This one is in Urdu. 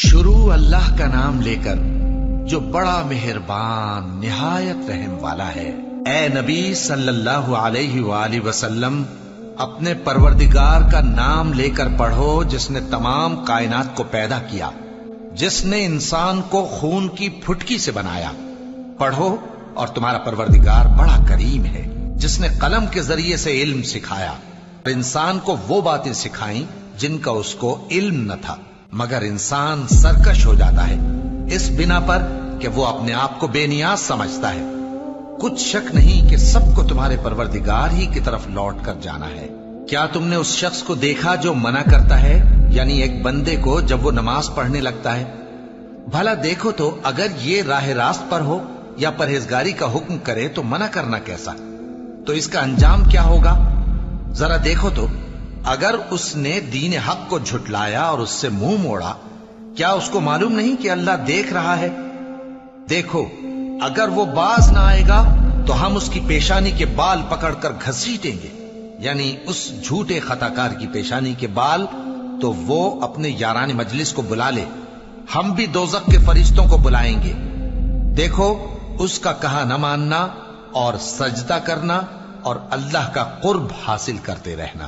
شروع اللہ کا نام لے کر جو بڑا مہربان نہایت رحم والا ہے۔ اے نبی صلی اللہ علیہ وآلہ وسلم، اپنے پروردگار کا نام لے کر پڑھو جس نے تمام کائنات کو پیدا کیا، جس نے انسان کو خون کی پھٹکی سے بنایا۔ پڑھو اور تمہارا پروردگار بڑا کریم ہے، جس نے قلم کے ذریعے سے علم سکھایا اور انسان کو وہ باتیں سکھائیں جن کا اس کو علم نہ تھا، مگر انسان سرکش ہو جاتا ہے اس بنا پر کہ وہ اپنے آپ کو بے نیاز سمجھتا ہے۔ کچھ شک نہیں کہ سب کو تمہارے پروردگار ہی کی طرف لوٹ کر جانا ہے۔ کیا تم نے اس شخص کو دیکھا جو منع کرتا ہے، یعنی ایک بندے کو جب وہ نماز پڑھنے لگتا ہے؟ بھلا دیکھو تو اگر یہ راہ راست پر ہو یا پرہیزگاری کا حکم کرے تو منع کرنا کیسا؟ تو اس کا انجام کیا ہوگا؟ ذرا دیکھو تو اگر اس نے دین حق کو جھٹلایا اور اس سے منہ موڑا، کیا اس کو معلوم نہیں کہ اللہ دیکھ رہا ہے؟ دیکھو اگر وہ باز نہ آئے گا تو ہم اس کی پیشانی کے بال پکڑ کر گھسیٹیں گے، یعنی اس جھوٹے خطا کار کی پیشانی کے بال، تو وہ اپنے یاران مجلس کو بلا لے، ہم بھی دوزخ کے فرشتوں کو بلائیں گے۔ دیکھو اس کا کہا نہ ماننا اور سجدہ کرنا اور اللہ کا قرب حاصل کرتے رہنا۔